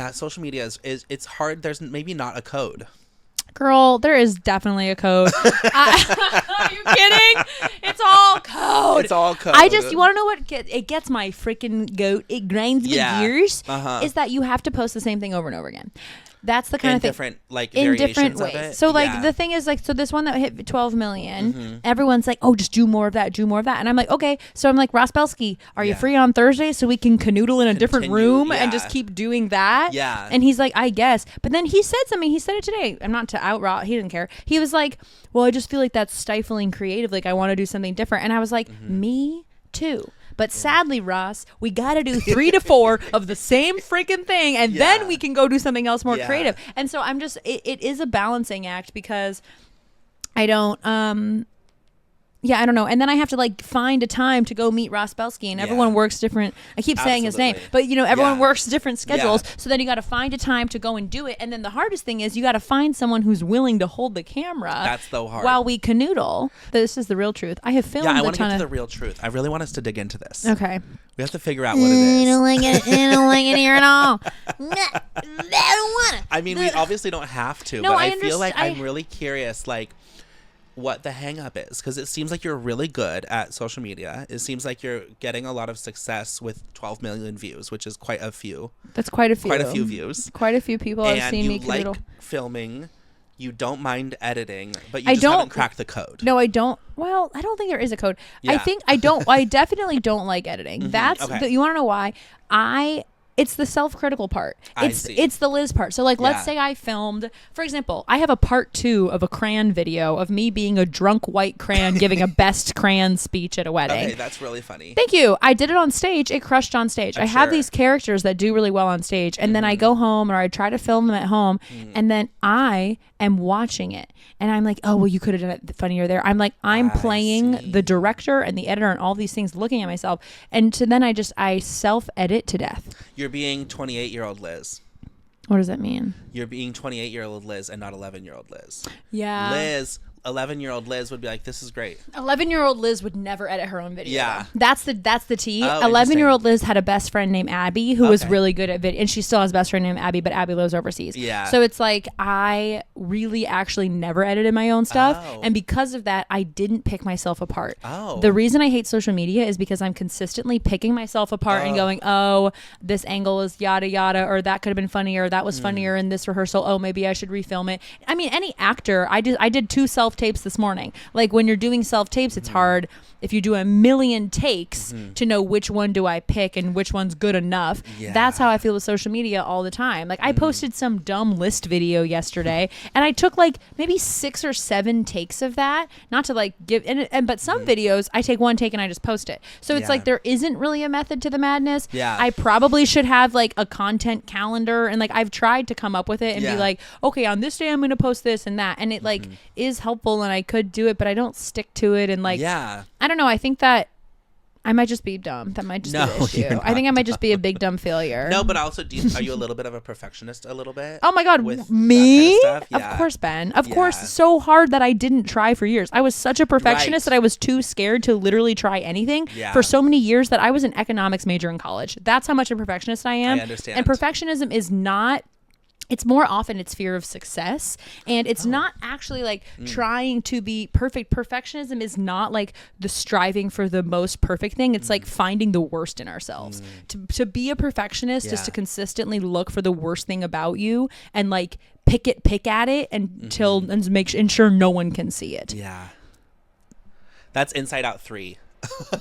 like social media is it's hard. There's maybe not a code. Girl, there is definitely a code. Are you kidding? It's all code. It's all code. You want to know what it gets my freaking goat? It grinds my gears. Is that you have to post the same thing over and over again. That's the kind of thing. Different, in different ways. Of it. So the thing is so this one that hit 12 million, everyone's like, oh, just do more of that. And I'm like, okay. So I'm like, Ross Belsky, are you free on Thursday so we can canoodle in a different room and just keep doing that? Yeah. And he's like, I guess. But then he said something. He said it today. I'm not to out Ross. He didn't care. He was like, well, I just feel like that's stifling creative. Like I want to do something different. And I was like, me too. But sadly, Ross, we got to do 3 to 4 of the same freaking thing. And then we can go do something else more creative. And so I'm just, it is a balancing act because I don't, I don't know. And then I have to find a time to go meet Ross Belsky, and everyone works different. I keep saying his name, but everyone works different schedules. Yeah. So then you got to find a time to go and do it. And then the hardest thing is you got to find someone who's willing to hold the camera. That's so hard. While we canoodle. This is the real truth. I have filmed. Yeah, I want to get to the real truth. I really want us to dig into this. Okay. We have to figure out what it is. I don't like it. I don't like it here at all. I don't want it. I mean, we obviously don't have to, but I feel like I'm really curious, what the hang up is, because it seems like you're really good at social media. It seems like you're getting a lot of success with 12 million views, which is quite a few. That's quite a few. Quite a few views. Quite a few people have seen me canoodle. Like filming. You don't mind editing, but you haven't cracked the code. No, I don't. Well, I don't think there is a code. Yeah. I definitely don't like editing. That's you want to know why? It's the self-critical part. It's the Liz part. So let's say I filmed, for example, I have a part 2 of a crayon video of me being a drunk white crayon giving a best crayon speech at a wedding. Okay, that's really funny. Thank you. I did it on stage. It crushed on stage. I have these characters that do really well on stage, and then I go home or I try to film them at home, and then I am watching it. And I'm like, oh, well, you could have done it funnier there. I'm like, I'm playing the director and the editor and all these things, looking at myself. And so then I self-edit to death. You're being 28-year-old Liz. What does that mean? You're being 28-year-old Liz and not 11-year-old Liz. Yeah. Liz, 11-year-old Liz would be like, this is great. 11-year-old Liz would never edit her own video. Yeah. That's the tea. Oh, 11-year-old Liz had a best friend named Abby who was really good at video, and she still has a best friend named Abby, but Abby lives overseas. Yeah. So it's like I really actually never edited my own stuff, and because of that, I didn't pick myself apart. Oh. The reason I hate social media is because I'm consistently picking myself apart and going, oh, this angle is yada yada, or that could have been funnier, or that was funnier in this rehearsal. Oh, maybe I should refilm it. I mean, any actor. I did 2 self-tapes this morning. Like when you're doing self-tapes, it's hard if you do a million takes to know which one do I pick and which one's good enough. Yeah. That's how I feel with social media all the time. Like I posted some dumb list video yesterday, and I took maybe 6 or 7 takes of that, not to give but some videos I take 1 take and I just post it. So it's there isn't really a method to the madness. Yeah. I probably should have a content calendar, and I've tried to come up with it and be like, okay, on this day I'm going to post this and that, and it is helpful, and I could do it, but I don't stick to it, and I don't know. I think that I might just be dumb. That might just be the issue. I think I might just be a big dumb failure. No, but also, are you a little bit of a perfectionist? A little bit? Oh my God, with me? That kind of stuff? Yeah. Of course, Ben. Of course, so hard that I didn't try for years. I was such a perfectionist that I was too scared to literally try anything for so many years that I was an economics major in college. That's how much a perfectionist I am. I understand. And perfectionism is not. It's more often it's fear of success, and it's not actually trying to be perfect. Perfectionism is not the striving for the most perfect thing. It's finding the worst in ourselves. To be a perfectionist is to consistently look for the worst thing about you and pick at it until and ensure no one can see it. Yeah. That's Inside Out 3.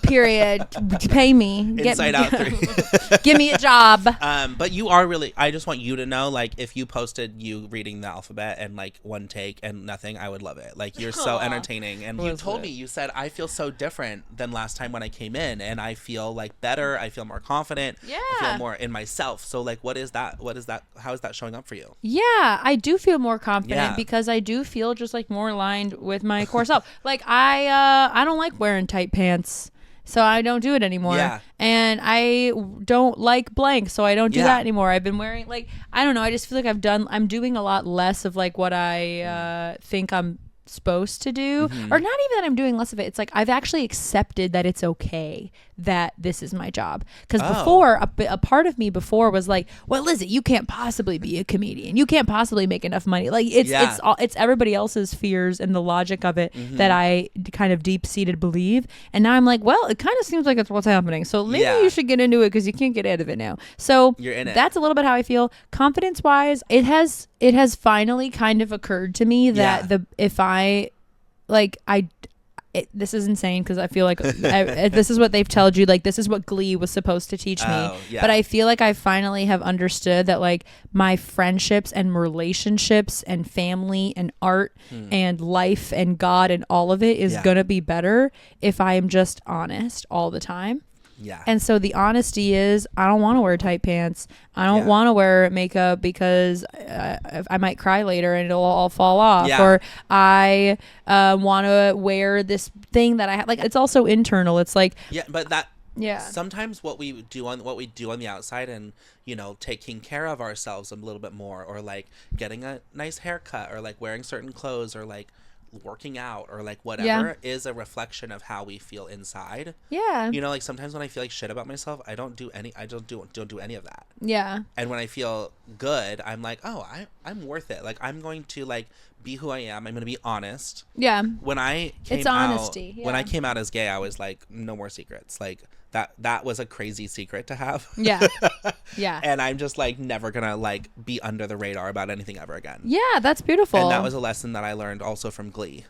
Period. Pay me. Inside Out 3. Give me a job. But you are really, I just want you to know, like, if you posted you reading the alphabet and like one take and nothing, I would love it. Like, you're so entertaining. And you told me, you said, I feel so different than last time when I came in, and I feel like better. I feel more confident. Yeah. I feel more in myself. So like, what is that? How is that showing up for you? Yeah, I do feel more confident because I do feel just like more aligned with my core self. Like I don't like wearing tight pants. So I don't do it anymore. Yeah. And I don't like blank, so I don't do that anymore. I've been wearing, like, I don't know, I just feel like I'm doing a lot less of like what I think I'm supposed to do, or not even that I'm doing less of it. It's like I've actually accepted that it's okay that this is my job, because before a part of me before was like, well, Lizzie, you can't possibly be a comedian, you can't possibly make enough money. Like it's everybody else's fears and the logic of it that I kind of deep-seated believe, and now I'm like, well, it kind of seems like it's what's happening, so maybe you should get into it because you can't get out of it now. So you're in it. That's a little bit how I feel. Confidence wise, it has finally kind of occurred to me that this is insane because I feel like this is what they've told you, like this is what Glee was supposed to teach me. But I feel like I finally have understood that like my friendships and relationships and family and art and life and God and all of it is gonna be better if I am just honest all the time. Yeah. And so the honesty is, I don't want to wear tight pants. I don't want to wear makeup because I might cry later and it'll all fall off. Yeah. Or I want to wear this thing that I have. Like, it's also internal. It's like, but that. Yeah. Sometimes what we do on the outside, and taking care of ourselves a little bit more, or like getting a nice haircut, or like wearing certain clothes, or like working out, or like whatever is a reflection of how we feel inside. Yeah. Like sometimes when I feel like shit about myself, I don't do any of that. Yeah. And when I feel good, I'm like, oh, I'm worth it. Like, I'm going to like be who I am. I'm going to be honest. Yeah. When I came it's honesty. When I came out as gay, I was like, no more secrets. Like that was a crazy secret to have. Yeah. Yeah. And I'm just like never gonna like be under the radar about anything ever again. Yeah, that's beautiful. And that was a lesson that I learned also from Glee.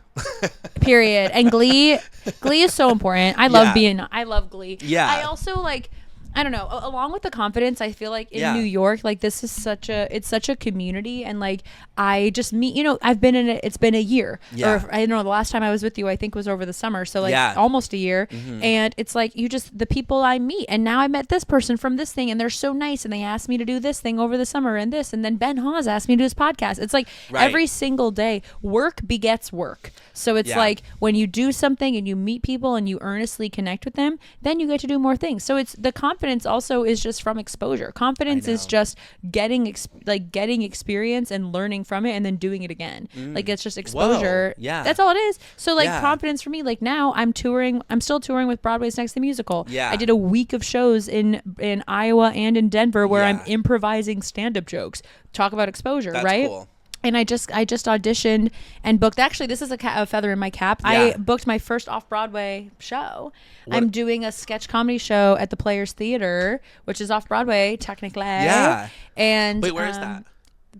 Period. And Glee is so important. I love Glee. Yeah. I also like, I don't know, along with the confidence, I feel like in New York, like this is such a community, and like I just meet, I've been in it, it's been a year. Yeah. Or I don't know, the last time I was with you, I think was over the summer. So like almost a year. And it's like the people I meet, and now I met this person from this thing and they're so nice and they asked me to do this thing over the summer and this, and then Ben Hawes asked me to do his podcast. It's like every single day, work begets work. So it's like when you do something and you meet people and you earnestly connect with them, then you get to do more things. So it's the confidence also is just from exposure. Confidence is just getting experience and learning from it and then doing it again. Like it's just exposure. Whoa. Yeah. That's all it is. So like confidence for me, like now I'm still touring with Broadway's Next to Musical. Yeah. I did a week of shows in Iowa and in Denver where I'm improvising stand-up jokes. Talk about exposure. That's right? Cool. And I just auditioned and booked. Actually, this is a feather in my cap. Yeah. I booked my first off-Broadway show. I'm doing a sketch comedy show at the Players Theater, which is off-Broadway technically. Yeah. And wait, where is that?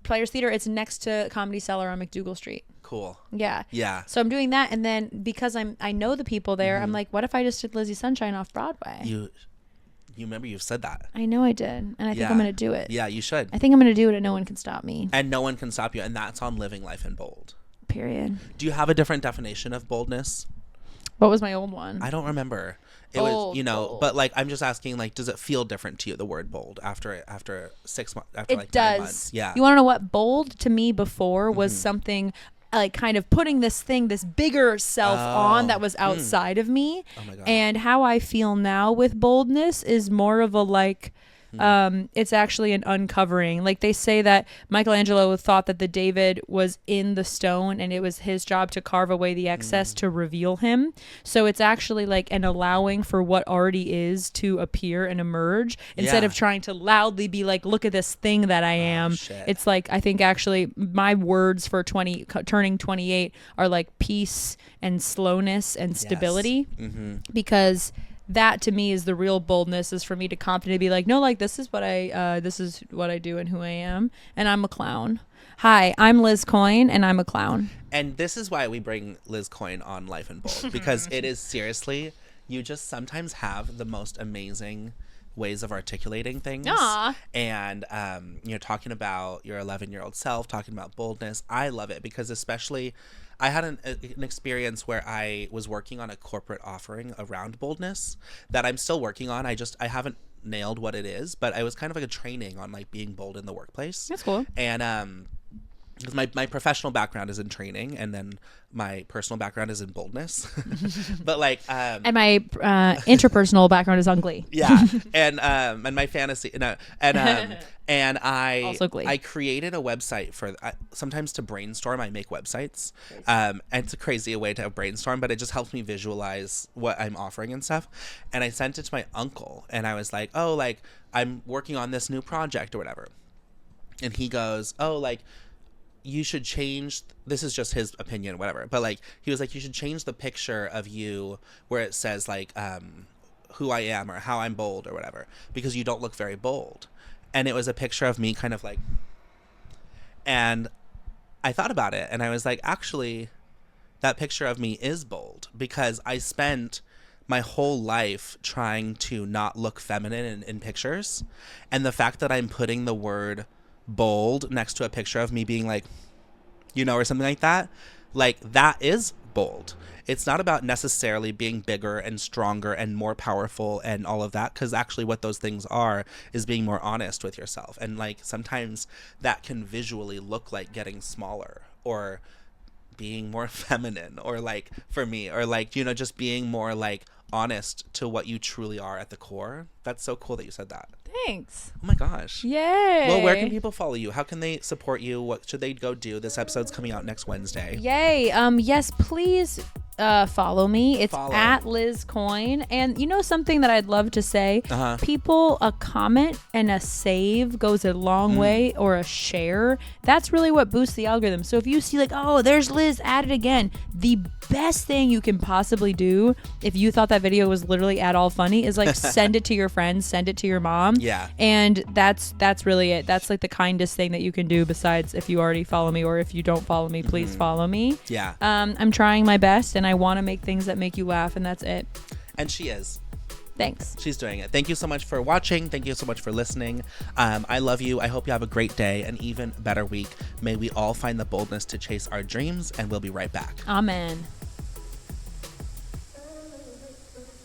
Players Theater. It's next to Comedy Cellar on McDougal Street. Cool. Yeah. Yeah. So I'm doing that, and then because I know the people there, I'm like, what if I just did Lizzie Sunshine off-Broadway? You remember you've said that. I know I did. And I think I'm going to do it. Yeah, you should. I think I'm going to do it and no one can stop me. And no one can stop you. And that's on Living Life in Bold. Period. Do you have a different definition of boldness? What was my old one? I don't remember. It was, bold. But like, I'm just asking, like, does it feel different to you, the word bold, after 6 months, after like 9 months? Yeah. You want to know what bold to me before was something like kind of putting this bigger self on that was outside of me. Oh my God. And how I feel now with boldness is more of a like, it's actually an uncovering. Like they say that Michelangelo thought that the David was in the stone and it was his job to carve away the excess to reveal him. So it's actually like an allowing for what already is to appear and emerge instead of trying to loudly be like, look at this thing that I am. It's like, I think actually my words for turning 28 are like peace and slowness and stability because that to me is the real boldness, is for me to confidently be like, no, like this is what I do and who I am, and I'm a clown. Hi, I'm Liz Coyne, and I'm a clown. And this is why we bring Liz Coyne on Life in Bold, because it is seriously, you just sometimes have the most amazing ways of articulating things. Aww. And you're talking about your 11-year-old self, talking about boldness. I love it because especially I had an experience where I was working on a corporate offering around boldness that I'm still working on. I haven't nailed what it is, but I was kind of like a training on like being bold in the workplace. That's cool. And because my professional background is in training, and then my personal background is in boldness. But like and my interpersonal background is on Glee. Yeah. And my fantasy and I Also Glee. I created a website for sometimes to brainstorm. I make websites. And it's a crazy way to brainstorm, but it just helps me visualize what I'm offering and stuff. And I sent it to my uncle, and I was like, "Oh, like I'm working on this new project or whatever." And he goes, "Oh, like you should change," this is just his opinion, whatever, but like he was like, "You should change the picture of you where it says like who I am or how I'm bold or whatever, because you don't look very bold." And it was a picture of me kind of like, and I thought about it and I was like, actually that picture of me is bold, because I spent my whole life trying to not look feminine in pictures, and the fact that I'm putting the word bold next to a picture of me being like, you know, or something like that is bold. It's not about necessarily being bigger and stronger and more powerful and all of that, because actually what those things are is being more honest with yourself. And like sometimes that can visually look like getting smaller or being more feminine, or like for me, or like, you know, just being more like honest to what you truly are at the core. That's so cool that you said that. Thanks. Oh my gosh. Yay. Well, where can people follow you? How can they support you? What should they go do? This episode's coming out next Wednesday. Yay. Yes, please follow me. It's at Liz Coyne. And you know something that I'd love to say? People, a comment and a save goes a long way, or a share. That's really what boosts the algorithm. So if you see like, oh, there's Liz at it again, the best thing you can possibly do, if you thought that video was literally at all funny, is like send it to your friends, send it to your mom. Yeah. And that's really it. That's like the kindest thing that you can do, besides if you already follow me, or if you don't follow me, please follow me. Yeah. I'm trying my best, and I want to make things that make you laugh, and that's it. And she is. Thanks. She's doing it. Thank you so much for watching. Thank you so much for listening. I love you. I hope you have a great day, an even better week. May we all find the boldness to chase our dreams, and we'll be right back. Amen.